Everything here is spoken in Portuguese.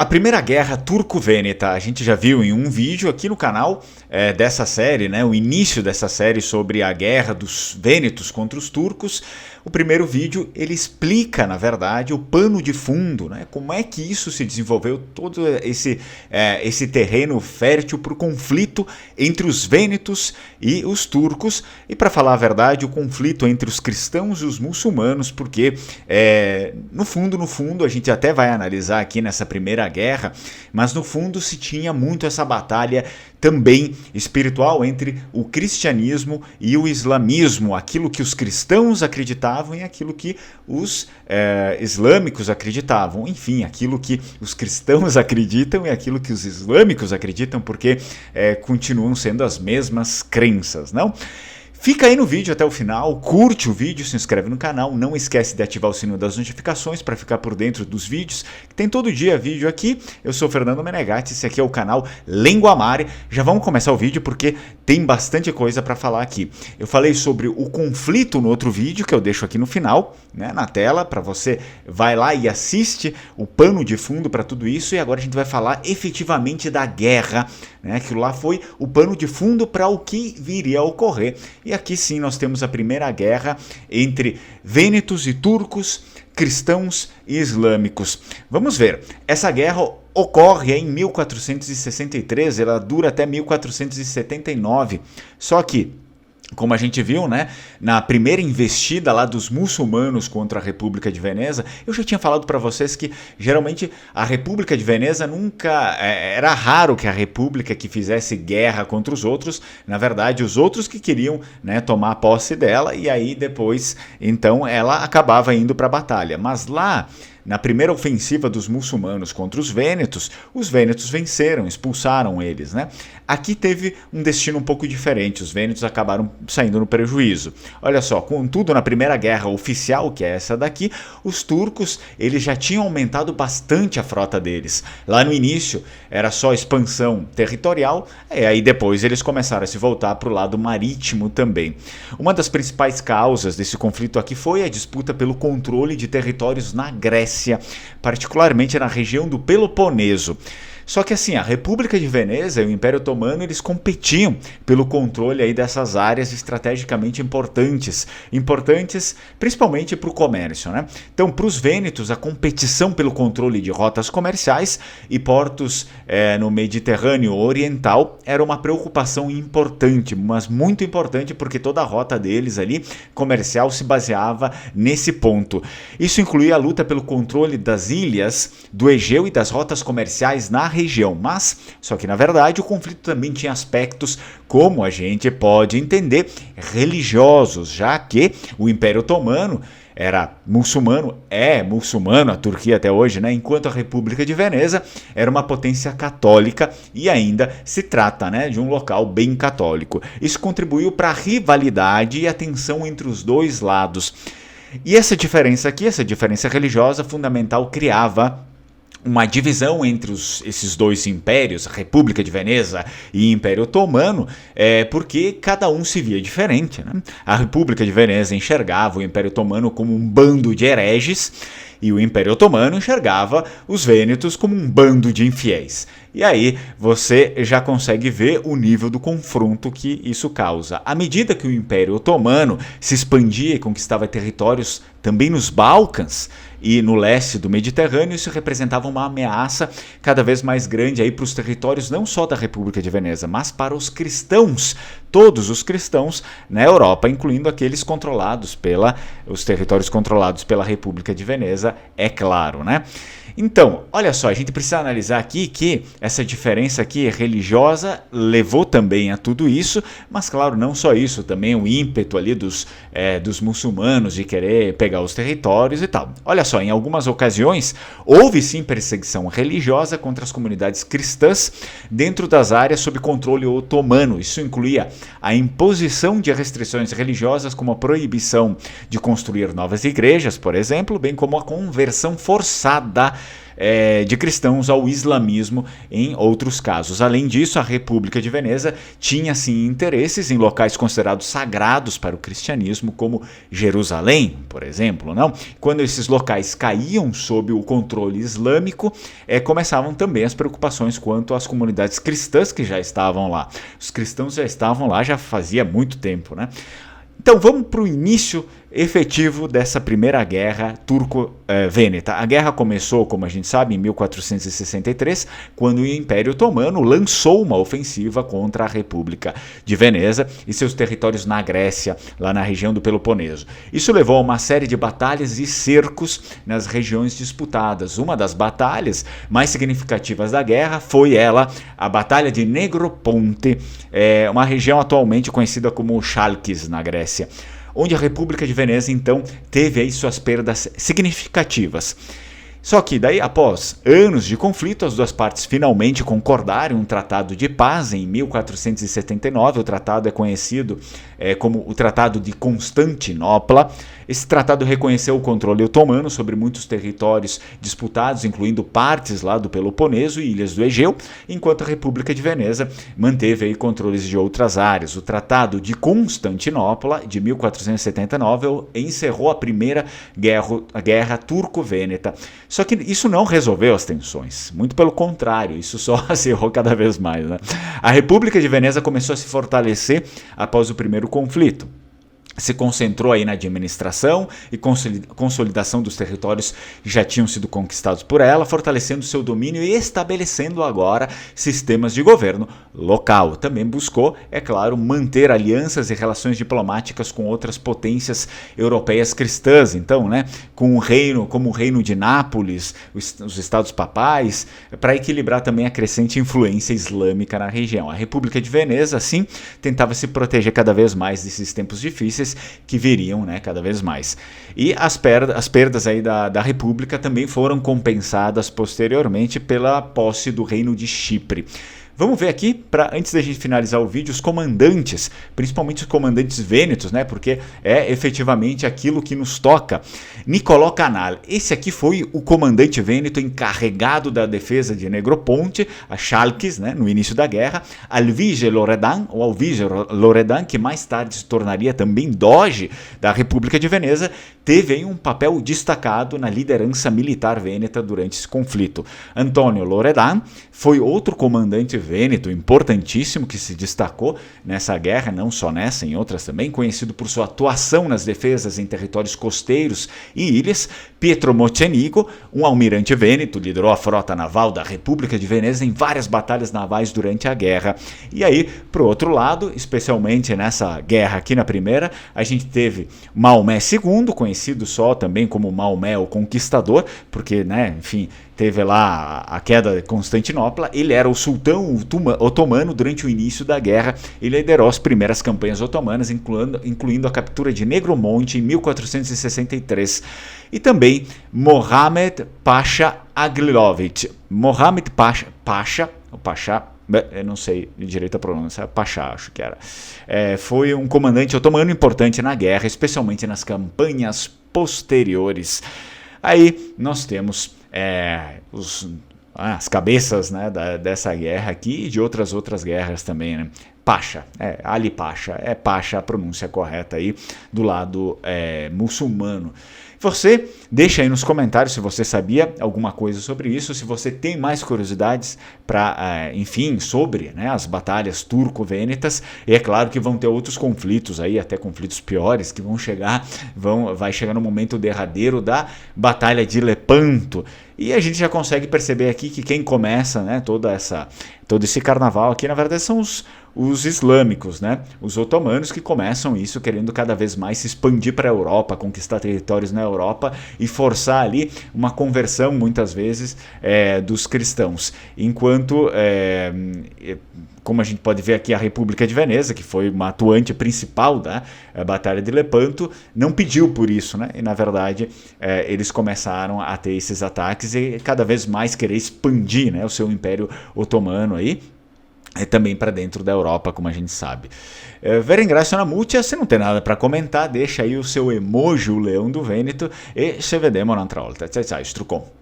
A Primeira Guerra Turco-Vêneta, a gente já viu em um vídeo aqui no canal dessa série, né, o início dessa série sobre a guerra dos vênetos contra os turcos. O primeiro vídeo ele explica, na verdade, o pano de fundo, né, como é que isso se desenvolveu, todo esse terreno fértil para o conflito entre os vênetos e os turcos, e para falar a verdade, o conflito entre os cristãos e os muçulmanos, porque no fundo, a gente até vai analisar aqui nessa Primeira Guerra, mas no fundo se tinha muito essa batalha também espiritual entre o cristianismo e o islamismo, aquilo que os cristãos acreditavam e aquilo que os islâmicos acreditavam, enfim, aquilo que os cristãos acreditam e aquilo que os islâmicos acreditam, porque continuam sendo as mesmas crenças, não? Fica aí no vídeo até o final, curte o vídeo, se inscreve no canal, não esquece de ativar o sininho das notificações para ficar por dentro dos vídeos, que tem todo dia vídeo aqui. Eu sou o Fernando Menegatti, esse aqui é o canal Lenguamare. Já vamos começar o vídeo porque tem bastante coisa para falar aqui. Eu falei sobre o conflito no outro vídeo, que eu deixo aqui no final, né, na tela, para você vai lá e assiste o pano de fundo para tudo isso, e agora a gente vai falar efetivamente da guerra, né? Aquilo lá foi o pano de fundo para o que viria a ocorrer. E aqui sim nós temos a Primeira Guerra entre vênetos e turcos, cristãos e islâmicos. Vamos ver, essa guerra ocorre em 1463, ela dura até 1479, só que, como a gente viu, né, na primeira investida lá dos muçulmanos contra a República de Veneza, eu já tinha falado para vocês que geralmente a República de Veneza nunca... era raro que a República que fizesse guerra contra os outros, na verdade os outros que queriam, né, tomar posse dela, e aí depois então ela acabava indo para a batalha. Mas lá, na primeira ofensiva dos muçulmanos contra os vênetos venceram, expulsaram eles, né? Aqui teve um destino um pouco diferente, os vênetos acabaram saindo no prejuízo. Olha só, contudo, na Primeira Guerra Oficial, que é essa daqui, os turcos eles já tinham aumentado bastante a frota deles. Lá no início era só expansão territorial, e aí depois eles começaram a se voltar para o lado marítimo também. Uma das principais causas desse conflito aqui foi a disputa pelo controle de territórios na Grécia, particularmente na região do Peloponeso. Só que assim, a República de Veneza e o Império Otomano, eles competiam pelo controle aí dessas áreas estrategicamente importantes principalmente para o comércio, né? Então, para os vênetos, a competição pelo controle de rotas comerciais e portos no Mediterrâneo Oriental era uma preocupação importante, mas muito importante, porque toda a rota deles ali, comercial, se baseava nesse ponto. Isso incluía a luta pelo controle das ilhas do Egeu e das rotas comerciais na região, mas só que na verdade o conflito também tinha aspectos, como a gente pode entender, religiosos, já que o Império Otomano era muçulmano, é muçulmano, a Turquia até hoje, né? Enquanto a República de Veneza era uma potência católica e ainda se trata, né, de um local bem católico. Isso contribuiu para a rivalidade e a tensão entre os dois lados. E essa diferença aqui, essa diferença religiosa fundamental, criava uma divisão entre esses dois impérios, a República de Veneza e Império Otomano, porque cada um se via diferente, né? A República de Veneza enxergava o Império Otomano como um bando de hereges, e o Império Otomano enxergava os vênetos como um bando de infiéis. E aí você já consegue ver o nível do confronto que isso causa. À medida que o Império Otomano se expandia e conquistava territórios também nos Balcãs e no leste do Mediterrâneo, isso representava uma ameaça cada vez mais grande para os territórios não só da República de Veneza, mas para os cristãos, todos os cristãos na Europa, incluindo aqueles os territórios controlados pela República de Veneza, é claro, né? Então, olha só, a gente precisa analisar aqui que essa diferença aqui religiosa levou também a tudo isso, mas claro, não só isso, também o ímpeto ali dos muçulmanos de querer pegar os territórios e tal. Olha só, em algumas ocasiões houve sim perseguição religiosa contra as comunidades cristãs dentro das áreas sob controle otomano. Isso incluía a imposição de restrições religiosas, como a proibição de construir novas igrejas, por exemplo, bem como a conversão forçada de cristãos ao islamismo em outros casos. Além disso, a República de Veneza tinha sim interesses em locais considerados sagrados para o cristianismo, como Jerusalém, por exemplo, não? Quando esses locais caíam sob o controle islâmico, começavam também as preocupações quanto às comunidades cristãs que já estavam lá. Os cristãos já estavam lá já fazia muito tempo, né? Então vamos para o início efetivo dessa primeira guerra turco-vêneta. A guerra começou, como a gente sabe, em 1463, quando o Império Otomano lançou uma ofensiva contra a República de Veneza e seus territórios na Grécia, lá na região do Peloponeso. Isso levou a uma série de batalhas e cercos nas regiões disputadas. Uma das batalhas mais significativas da guerra foi a Batalha de Negroponte, uma região atualmente conhecida como Chalkis, na Grécia, onde a República de Veneza, então, teve aí suas perdas significativas. Só que daí, após anos de conflito, as duas partes finalmente concordaram em um tratado de paz em 1479. O tratado é conhecido como o Tratado de Constantinopla. Esse tratado reconheceu o controle otomano sobre muitos territórios disputados, incluindo partes lá do Peloponeso e ilhas do Egeu, enquanto a República de Veneza manteve aí controles de outras áreas. O Tratado de Constantinopla, de 1479, encerrou a primeira guerra turco-vêneta. Só que isso não resolveu as tensões, muito pelo contrário, isso só acirrou cada vez mais, né? A República de Veneza começou a se fortalecer após o primeiro conflito. Se concentrou aí na administração e consolidação dos territórios que já tinham sido conquistados por ela, fortalecendo seu domínio e estabelecendo agora sistemas de governo local. Também buscou, é claro, manter alianças e relações diplomáticas com outras potências europeias cristãs. Então, né, com o reino, como o reino de Nápoles, os estados papais, para equilibrar também a crescente influência islâmica na região. A República de Veneza, assim, tentava se proteger cada vez mais desses tempos difíceis que viriam, né, cada vez mais. E as perdas aí da República também foram compensadas posteriormente pela posse do Reino de Chipre. Vamos ver aqui, antes da gente finalizar o vídeo, os comandantes, principalmente os comandantes vênetos, né? Porque é efetivamente aquilo que nos toca. Niccolò Canal, esse aqui foi o comandante vêneto encarregado da defesa de Negroponte, a Chalkis, né, no início da guerra. Alvise Loredan, que mais tarde se tornaria também doge da República de Veneza, teve aí um papel destacado na liderança militar vêneta durante esse conflito. Antonio Loredan foi outro comandante vêneto importantíssimo que se destacou nessa guerra, não só nessa, em outras também, conhecido por sua atuação nas defesas em territórios costeiros e ilhas. Pietro Mocenigo, um almirante vêneto, liderou a frota naval da República de Veneza em várias batalhas navais durante a guerra. E aí, pro outro lado, especialmente nessa guerra aqui na primeira, a gente teve Maomé II, conhecido só também como Maomé o Conquistador, porque, né, enfim, teve lá a queda de Constantinopla. Ele era o sultão otomano durante o início da guerra e liderou as primeiras campanhas otomanas, incluindo a captura de Negromonte em 1463. E também Mohamed Pasha Aglilovic. Mohamed Pasha, eu não sei direito a pronúncia, Pasha acho que era. Foi um comandante otomano importante na guerra, especialmente nas campanhas posteriores. Aí nós temos as cabeças, né, dessa guerra aqui e de outras guerras também, né? Pasha, Ali Pasha, Pasha a pronúncia correta aí do lado muçulmano. Você deixa aí nos comentários se você sabia alguma coisa sobre isso, se você tem mais curiosidades enfim, sobre, né, as batalhas turco-vênetas. E é claro que vão ter outros conflitos aí, até conflitos piores, que vai chegar no momento derradeiro da Batalha de Lepanto. E a gente já consegue perceber aqui que quem começa, né, todo esse carnaval aqui, na verdade, são os islâmicos, né? Os otomanos, que começam isso querendo cada vez mais se expandir para a Europa, conquistar territórios na Europa e forçar ali uma conversão, muitas vezes, dos cristãos. Enquanto, como a gente pode ver aqui, a República de Veneza, que foi uma atuante principal da Batalha de Lepanto, não pediu por isso, né? E, na verdade, eles começaram a ter esses ataques e cada vez mais querer expandir, né, o seu Império Otomano aí, também para dentro da Europa, como a gente sabe. Vi ringrazio una muccia, se não tem nada para comentar, deixa aí o seu emoji, o leão do Vêneto, e ci vediamo un'altra volta. Ciao, ciao, Strucon.